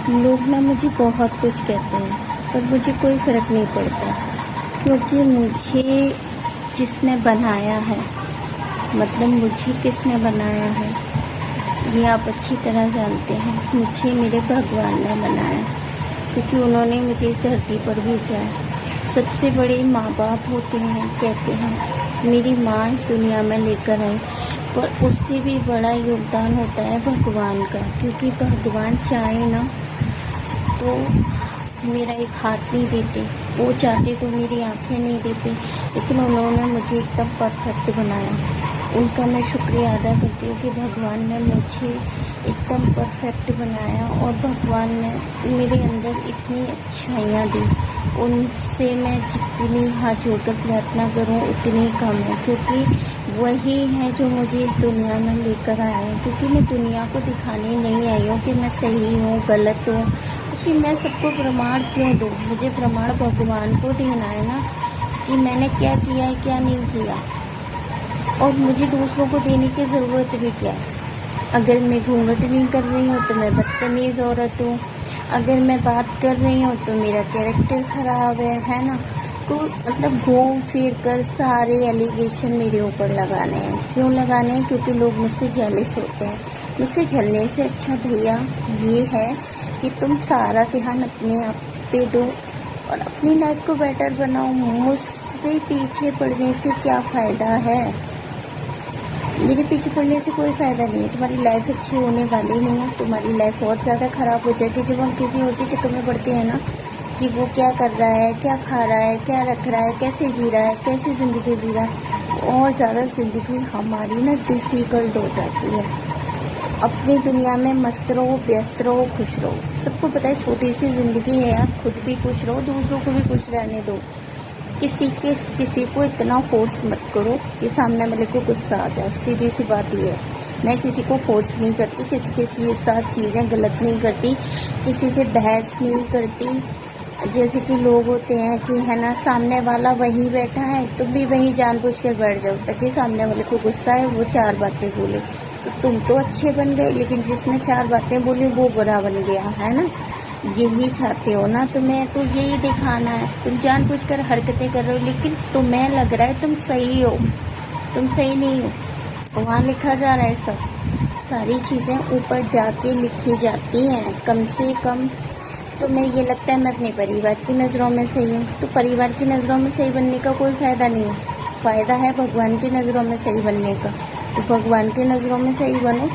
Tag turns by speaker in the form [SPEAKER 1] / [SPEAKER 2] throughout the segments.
[SPEAKER 1] लोग ना मुझे बहुत कुछ कहते हैं पर मुझे कोई फ़र्क नहीं पड़ता, क्योंकि मुझे जिसने बनाया है, मतलब मुझे किसने बनाया है ये आप अच्छी तरह जानते हैं। मुझे मेरे भगवान ने बनाया, क्योंकि उन्होंने मुझे इस धरती पर भेजा है। सबसे बड़े माँ बाप होते हैं, कहते हैं मेरी माँ इस दुनिया में लेकर आई, पर उससे भी बड़ा योगदान होता है भगवान का, क्योंकि भगवान चाहे ना तो मेरा एक हाथ नहीं देते, वो चाहते तो मेरी आंखें नहीं देते, लेकिन उन्होंने मुझे एकदम परफेक्ट बनाया। उनका मैं शुक्रिया अदा करती हूँ कि भगवान ने मुझे एकदम परफेक्ट बनाया और भगवान ने मेरे अंदर इतनी अच्छाइयाँ दी। उनसे मैं जितनी हाथ जोड़कर प्रार्थना करूँ उतनी कम है, क्योंकि वही है जो मुझे इस दुनिया में लेकर आए हैं। क्योंकि मैं दुनिया को दिखाने नहीं आई हूँ कि मैं सही हूँ गलत हूँ, क्योंकि मैं सबको प्रमाण क्यों दूँ। मुझे प्रमाण भगवान को देना है ना, कि मैंने क्या किया है क्या नहीं किया, और मुझे दूसरों को देने की ज़रूरत भी क्या है। अगर मैं घूंघट नहीं कर रही हूँ तो मैं बदतमीज़ औरत हूँ, अगर मैं बात कर रही हूँ तो मेरा कैरेक्टर ख़राब है ना। तो मतलब घूम फिर कर सारे एलिगेशन मेरे ऊपर लगाने हैं। क्यों लगाने हैं? क्योंकि लोग मुझसे जेलस होते हैं। मुझसे जलने से अच्छा भैया ये है कि तुम सारा ध्यान अपने आप पे दो और अपनी लाइफ को बेटर बनाओ। मुझसे पीछे पड़ने से क्या फ़ायदा है? मेरे पीछे पड़ने से कोई फ़ायदा नहीं है। तुम्हारी लाइफ अच्छी होने वाली नहीं है, तुम्हारी लाइफ और ज़्यादा ख़राब हो जाएगी। जब हम किसी और के चक्कर में पड़ते हैं ना कि वो क्या कर रहा है, क्या खा रहा है, क्या रख रहा है, कैसे जी रहा है, कैसी ज़िंदगी जी रहा है, और ज़्यादा ज़िंदगी हमारी ना डिफ़िकल्ट हो जाती है। अपनी दुनिया में मस्त रहो, व्यस्त रहो, खुश रहो। सबको पता है छोटी सी ज़िंदगी है यार, खुद भी खुश रहो, दूसरों को भी खुश रहने दो। किसी को इतना फोर्स मत करो कि सामने वाले को गुस्सा आ जाए। सीधी सी बात ये है, मैं किसी को फोर्स नहीं करती, किसी के साथ चीज़ें गलत नहीं करती, किसी से बहस नहीं करती। जैसे कि लोग होते हैं कि है ना, सामने वाला वहीं बैठा है, तुम भी वहीं जानबूझ कर बैठ जाओ ताकि सामने वाले को गुस्सा है, वो चार बातें बोले। तो तुम तो अच्छे बन गए, लेकिन जिसने चार बातें बोली वो बुरा बन गया, है ना। यही चाहते हो ना, तुम्हें तो यही दिखाना है। तुम जानबूझकर हरकतें कर रहे हो, लेकिन तुम्हें लग रहा है तुम सही हो, तुम सही नहीं हो। वहाँ लिखा जा रहा है सब सारी चीज़ें ऊपर जाके लिखी जाती हैं। कम से कम तुम्हें ये लगता है मैं अपने परिवार की नज़रों में सही हूँ, तो परिवार की नज़रों में सही बनने का कोई फ़ायदा नहीं है। फ़ायदा है भगवान की नज़रों में सही बनने का, तो भगवान की नज़रों में सही बनो।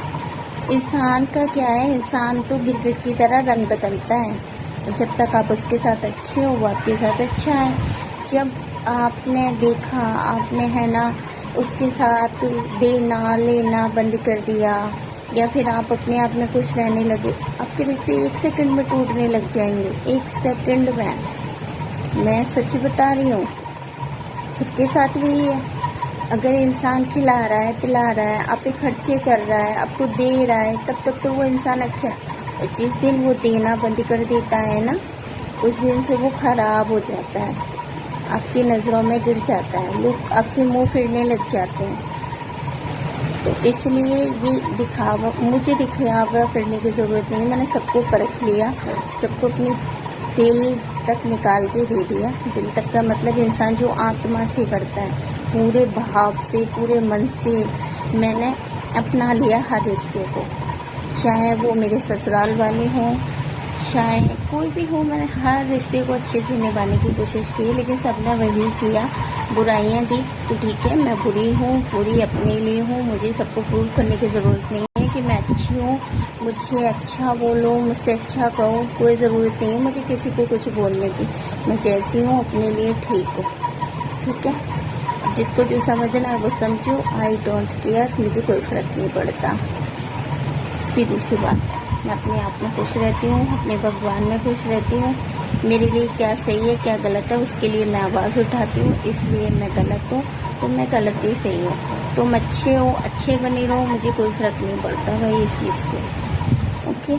[SPEAKER 1] इंसान का क्या है, इंसान तो गिरगिट की तरह रंग बदलता है। जब तक आप उसके साथ अच्छे हो वो आपके साथ अच्छा है। जब आपने देखा, आपने है ना उसके साथ देना लेना बंद कर दिया, या फिर आप अपने आप में खुश रहने लगे, आपके रिश्ते 1 सेकंड में टूटने लग जाएंगे। 1 सेकंड में, मैं सच बता रही हूँ, सबके साथ भी है। अगर इंसान खिला रहा है, पिला रहा है, आप पे खर्चे कर रहा है, आपको दे रहा है, तब तक तो वो इंसान अच्छा है। और जिस दिन वो देना बंद कर देता है ना, उस दिन से वो खराब हो जाता है, आपकी नज़रों में गिर जाता है, लोग आपसे मुंह फेरने लग जाते हैं। तो इसलिए ये मुझे दिखावा करने की ज़रूरत नहीं है। मैंने सबको परख लिया, सबको अपनी दिल तक निकाल के दे दिया। दिल तक का मतलब इंसान जो आत्मा से करता है, पूरे भाव से, पूरे मन से मैंने अपना लिया हर रिश्ते को। चाहे वो मेरे ससुराल वाले हों, चाहे कोई भी हो, मैंने हर रिश्ते को अच्छे से निभाने की कोशिश की, लेकिन सबने वही किया, बुराइयां दी। तो ठीक है, मैं बुरी हूँ, बुरी अपने लिए हूँ, मुझे सबको प्रूव करने की ज़रूरत नहीं है कि मैं अच्छी हूँ। मुझे अच्छा बोलो, मुझसे अच्छा कहो, कोई ज़रूरत नहीं है मुझे किसी को कुछ बोलने की। मैं जैसी हूँ अपने लिए ठीक हूँ, ठीक है। जिसको जो समझना है वो समझो, आई डोंट केयर, मुझे कोई फ़र्क नहीं पड़ता। सीधी सी बात है, मैं अपने आप में खुश रहती हूँ, अपने भगवान में खुश रहती हूँ। मेरे लिए क्या सही है क्या गलत है उसके लिए मैं आवाज़ उठाती हूँ, इसलिए मैं गलत हूँ तो मैं गलत ही सही हूँ। तुम अच्छे हो, अच्छे बने रहो, मुझे कोई फ़र्क नहीं पड़ता भाई इस चीज़ से। ओके।